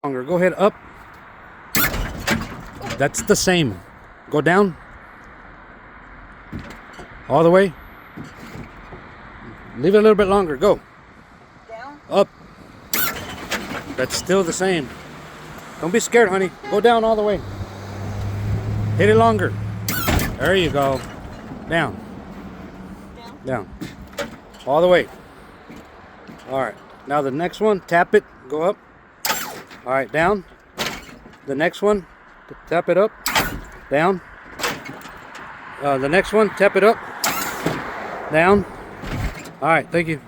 Longer. Go ahead, up. That's the same. Go down. All the way. Leave it a little bit longer. Go. Down. Up. That's still the same. Don't be scared, honey. Go down all the way. Hit it longer. There you go. Down. Down. Down. All the way. All right. Now the next one, tap it. Go up. All right, down. The next one, tap it up. Down. The next one, tap it up. Down. All right, thank you.